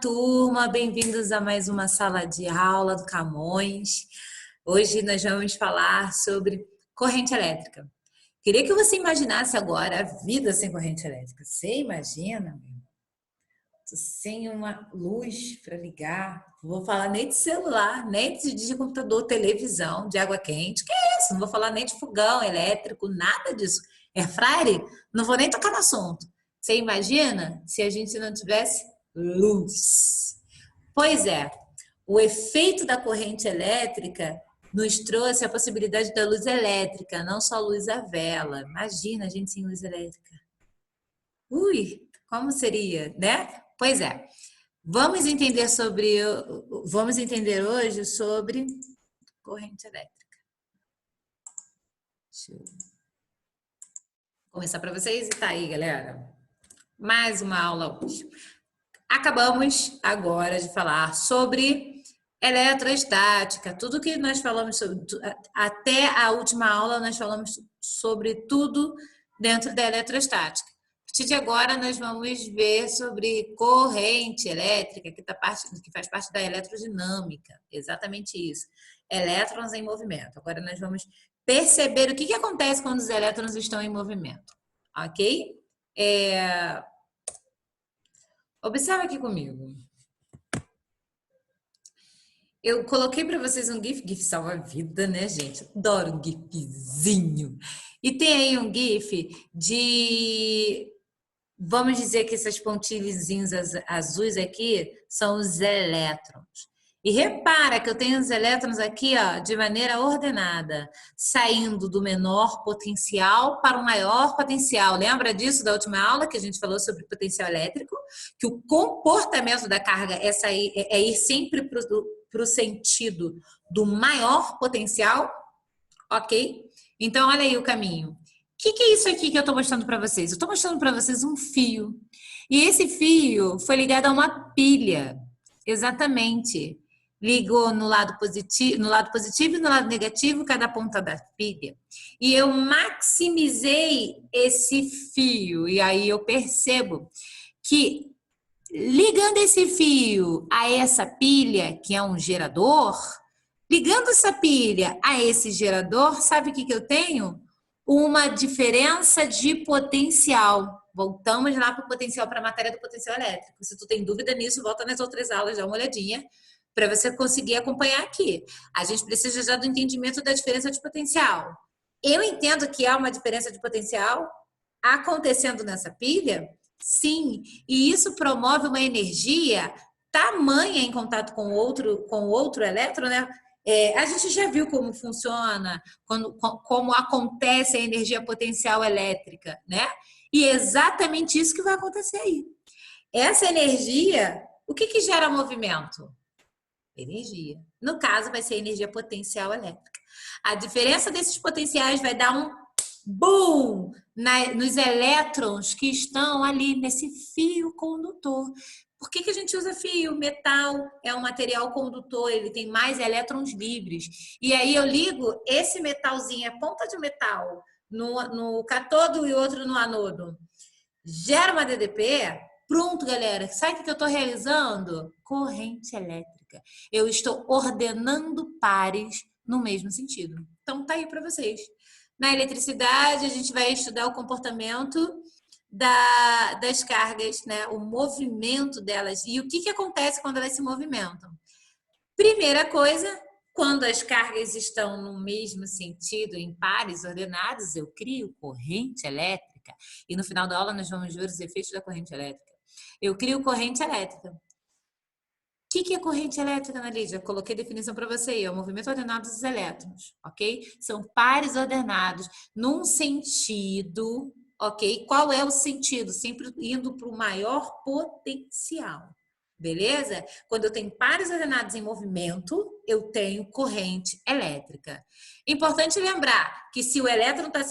turma, bem-vindos a mais uma sala de aula do Camões. Hoje nós vamos falar sobre corrente elétrica. Queria que você imaginasse agora a vida sem corrente elétrica. Você imagina, meu irmão? Sem uma luz para ligar, não vou falar nem de celular, nem de computador, televisão, de água quente, que é isso? Não vou falar nem de fogão elétrico, nada disso. Airfryer? Não vou nem tocar no assunto. Você imagina se a gente não tivesse luz? Pois é, o efeito da corrente elétrica nos trouxe a possibilidade da luz elétrica, não só luz à vela. Imagina a gente sem luz elétrica. Ui, como seria, né? Pois é. Vamos entender hoje sobre corrente elétrica. Deixa eu começar para vocês e tá aí, galera. Mais uma aula hoje. Acabamos agora de falar sobre eletrostática. Tudo que nós falamos sobre, até a última aula nós falamos sobre tudo dentro da eletrostática. A partir de agora nós vamos ver sobre corrente elétrica, que faz parte da eletrodinâmica. Exatamente isso. Elétrons em movimento. Agora nós vamos perceber o que acontece quando os elétrons estão em movimento. Ok? Observa aqui comigo. Eu coloquei para vocês um GIF. GIF salva a vida, né, gente? Adoro um GIFzinho. E tem aí um GIF de... Vamos dizer que esses pontilhozinhos azuis aqui são os elétrons. E repara que eu tenho os elétrons aqui, ó, de maneira ordenada, saindo do menor potencial para o maior potencial. Lembra disso da última aula que a gente falou sobre potencial elétrico? Que o comportamento da carga é ir sempre para o sentido do maior potencial, ok? Então, olha aí o caminho. O que é isso aqui que eu estou mostrando para vocês? Eu estou mostrando para vocês um fio. E esse fio foi ligado a uma pilha. Exatamente. Ligou no lado positivo e no lado negativo, cada ponta da pilha. E eu maximizei esse fio. E aí eu percebo que ligando esse fio a essa pilha, que é um gerador, ligando essa pilha a esse gerador, sabe o que eu tenho? Uma diferença de potencial. Voltamos lá para o potencial, para a matéria do potencial elétrico. Se tu tem dúvida nisso, volta nas outras aulas, dá uma olhadinha, para você conseguir acompanhar aqui. A gente precisa já do entendimento da diferença de potencial. Eu entendo que há uma diferença de potencial acontecendo nessa pilha, sim, e isso promove uma energia tamanha em contato com outro elétron, né? A gente já viu como funciona, como acontece a energia potencial elétrica, né? E é exatamente isso que vai acontecer aí. Essa energia, o que gera movimento? Energia. No caso, vai ser energia potencial elétrica. A diferença desses potenciais vai dar um boom nos elétrons que estão ali nesse fio condutor. Por que a gente usa fio? Metal é um material condutor, ele tem mais elétrons livres. E aí eu ligo esse metalzinho, a ponta de metal, no cátodo e outro no anodo. Gera uma DDP, pronto, galera. Sabe o que eu estou realizando? Corrente elétrica. Eu estou ordenando pares no mesmo sentido. Então tá aí para vocês. Na eletricidade, a gente vai estudar o comportamento das cargas, né? O movimento delas e o que acontece quando elas se movimentam. Primeira coisa, quando as cargas estão no mesmo sentido, em pares ordenados, eu crio corrente elétrica. E no final da aula nós vamos ver os efeitos da corrente elétrica. Eu crio corrente elétrica. O que é corrente elétrica, Ana Lídia? Coloquei a definição para você aí, é o movimento ordenado dos elétrons, ok? São pares ordenados num sentido, ok? Qual é o sentido? Sempre indo para o maior potencial, beleza? Quando eu tenho pares ordenados em movimento, eu tenho corrente elétrica. Importante lembrar que se o elétron está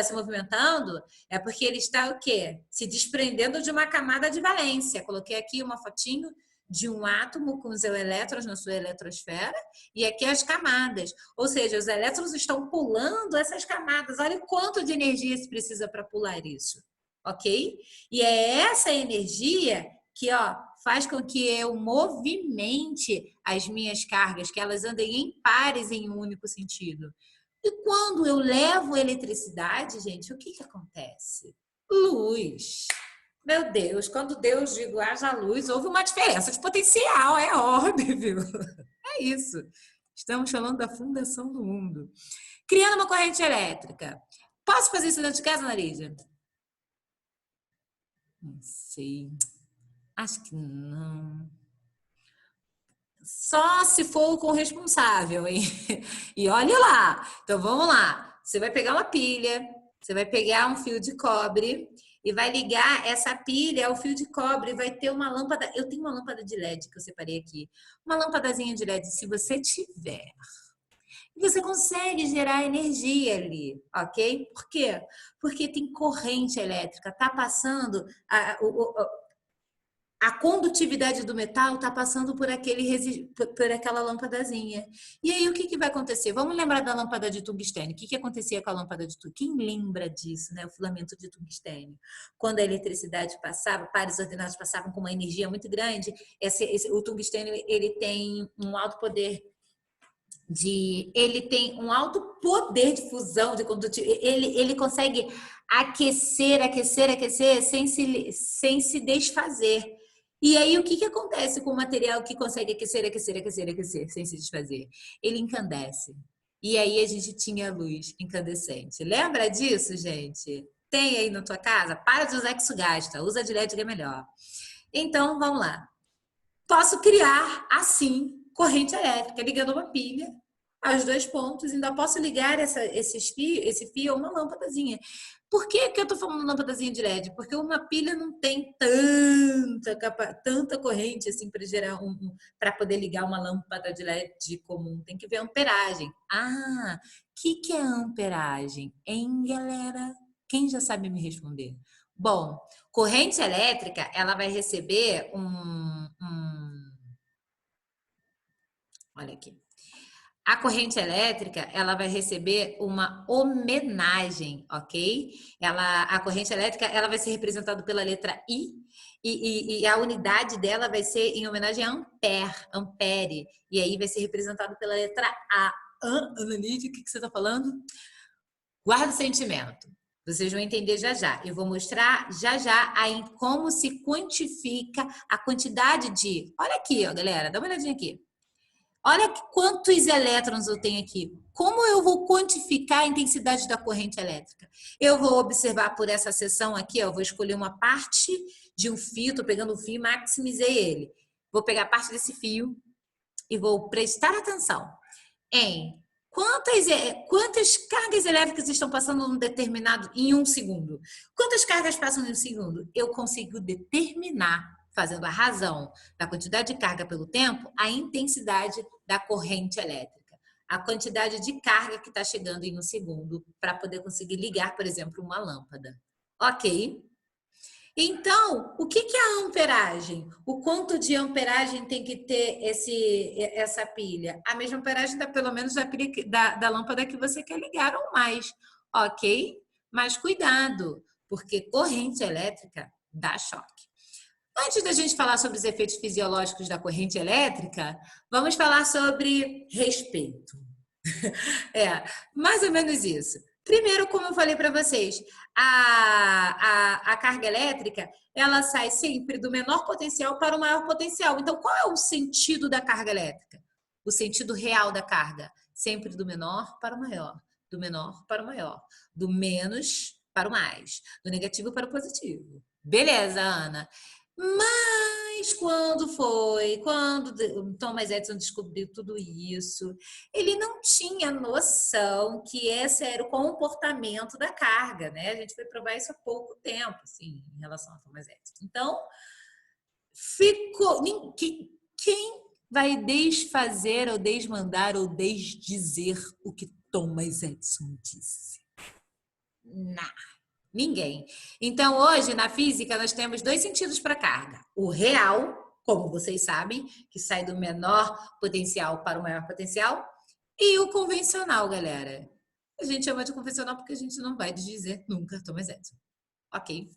se movimentando, é porque ele está o quê? Se desprendendo de uma camada de valência. Coloquei aqui uma fotinho de um átomo com os elétrons na sua eletrosfera e aqui as camadas. Ou seja, os elétrons estão pulando essas camadas. Olha o quanto de energia se precisa para pular isso, ok? E é essa energia que, ó, faz com que eu movimente as minhas cargas, que elas andem em pares em um único sentido. E quando eu levo eletricidade, gente, o que que acontece? Luz. Meu Deus, quando Deus diz haja luz, houve uma diferença de potencial, é óbvio. É isso. Estamos falando da fundação do mundo. Criando uma corrente elétrica. Posso fazer isso dentro de casa, Narídia? Não sei. Acho que não. Só se for com o responsável, hein? E olhe lá. Então vamos lá. Você vai pegar uma pilha, você vai pegar um fio de cobre e vai ligar essa pilha ao fio de cobre. Vai ter uma lâmpada. Eu tenho uma lâmpada de LED que eu separei aqui. Uma lâmpadazinha de LED, se você tiver. Você consegue gerar energia ali, ok? Por quê? Porque tem corrente elétrica, tá passando a condutividade do metal está passando por aquela lâmpadazinha. E aí, o que vai acontecer? Vamos lembrar da lâmpada de tungstênio. O que acontecia com a lâmpada de tungstênio? Quem lembra disso, né? O filamento de tungstênio. Quando a eletricidade passava, pares ordenados passavam com uma energia muito grande, o tungstênio ele tem um alto poder ele tem um alto poder de fusão, de condutividade. Ele consegue aquecer sem se desfazer. E aí, o que acontece com o material que consegue aquecer sem se desfazer? Ele incandesce. E aí, a gente tinha luz incandescente. Lembra disso, gente? Tem aí na tua casa? Para de usar que isso gasta. Usa de LED que é melhor. Então, vamos lá. Posso criar, assim, corrente elétrica, ligando uma pilha aos dois pontos. Ainda posso ligar esse fio a uma lâmpadazinha. Por que eu estou falando lâmpadazinha de LED? Porque uma pilha não tem tanta corrente assim para gerar para poder ligar uma lâmpada de LED comum. Tem que ver a amperagem. Ah, o que é a amperagem, hein, galera? Quem já sabe me responder? Bom, corrente elétrica, ela vai receber olha aqui. A corrente elétrica, ela vai receber uma homenagem, ok? A corrente elétrica, ela vai ser representada pela letra I e a unidade dela vai ser em homenagem a ampere. E aí vai ser representado pela letra A. Ananide, o que você está falando? Guarda o sentimento. Vocês vão entender já já. Eu vou mostrar já já aí como se quantifica a quantidade de... Olha aqui, ó, galera. Dá uma olhadinha aqui. Olha quantos elétrons eu tenho aqui. Como eu vou quantificar a intensidade da corrente elétrica? Eu vou observar por essa seção aqui, ó, eu vou escolher uma parte de um fio, estou pegando o fio e maximizei ele. Vou pegar parte desse fio e vou prestar atenção em quantas cargas elétricas estão passando em um segundo. Quantas cargas passam em um segundo? Eu consigo determinar, fazendo a razão da quantidade de carga pelo tempo, a intensidade da corrente elétrica. A quantidade de carga que está chegando em um segundo para poder conseguir ligar, por exemplo, uma lâmpada. Ok? Então, o que é a amperagem? O quanto de amperagem tem que ter essa pilha? A mesma amperagem pelo menos da pilha da lâmpada que você quer ligar ou mais. Ok? Mas cuidado, porque corrente elétrica dá choque. Antes da gente falar sobre os efeitos fisiológicos da corrente elétrica, vamos falar sobre respeito. Mais ou menos isso. Primeiro, como eu falei para vocês, a carga elétrica, ela sai sempre do menor potencial para o maior potencial. Então, qual é o sentido da carga elétrica? O sentido real da carga? Sempre do menor para o maior, do menor para o maior, do menos para o mais, do negativo para o positivo. Beleza, Ana? Mas quando Thomas Edison descobriu tudo isso, ele não tinha noção que esse era o comportamento da carga, né? A gente foi provar isso há pouco tempo, assim, em relação a Thomas Edison. Então, quem vai desfazer ou desmandar ou desdizer o que Thomas Edison disse? Ninguém. Então, hoje, na física, nós temos dois sentidos para carga. O real, como vocês sabem, que sai do menor potencial para o maior potencial, e o convencional, galera. A gente chama de convencional porque a gente não vai dizer nunca Thomas Edison. Ok?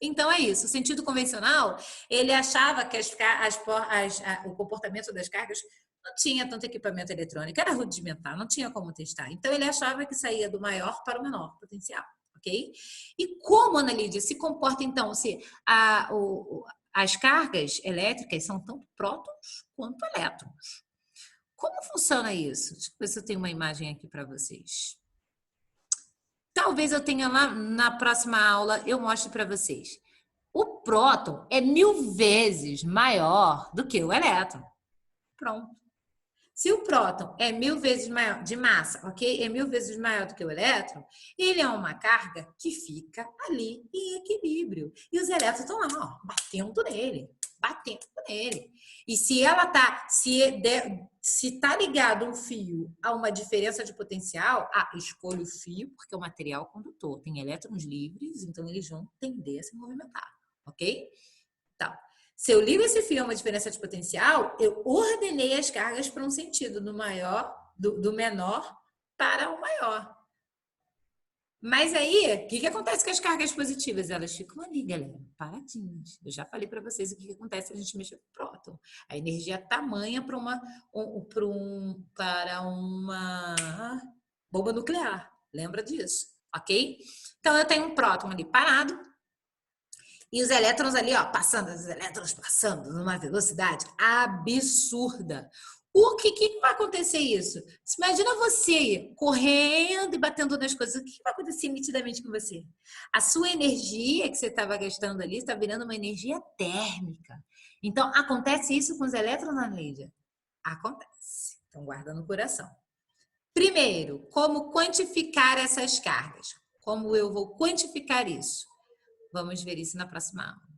Então é isso. O sentido convencional, ele achava que o comportamento das cargas não tinha tanto equipamento eletrônico, era rudimentar, não tinha como testar. Então ele achava que saía do maior para o menor potencial, ok? E como, Ana Lídia, se comporta então se as cargas elétricas são tanto prótons quanto elétrons? Como funciona isso? Deixa eu ver se eu tenho uma imagem aqui para vocês. Talvez eu tenha lá na próxima aula, eu mostre para vocês. O próton é 1000 vezes maior do que o elétron. Pronto. Se o próton é 1000 vezes maior de massa, ok? É 1000 vezes maior do que o elétron, ele é uma carga que fica ali em equilíbrio. E os elétrons estão lá, ó, batendo nele. E se ela tá, se tá ligado um fio a uma diferença de potencial, escolho o fio porque é o material condutor, tem elétrons livres, então eles vão tender a se movimentar, ok? Então, se eu ligo esse fio a uma diferença de potencial, eu ordenei as cargas para um sentido do menor para o maior. Mas aí, o que acontece com as cargas positivas? Elas ficam ali, galera, paradinhas. Eu já falei para vocês o que acontece se a gente mexer com o próton. A energia tamanha para uma bomba nuclear. Lembra disso, ok? Então, eu tenho um próton ali parado e os elétrons ali, ó, os elétrons passando numa velocidade absurda. O que vai acontecer isso? Imagina você correndo e batendo nas coisas. O que vai acontecer nitidamente com você? A sua energia que você estava gastando ali está virando uma energia térmica. Então, acontece isso com os elétrons na Lídia? Acontece. Então, guarda no coração. Primeiro, como quantificar essas cargas? Como eu vou quantificar isso? Vamos ver isso na próxima aula.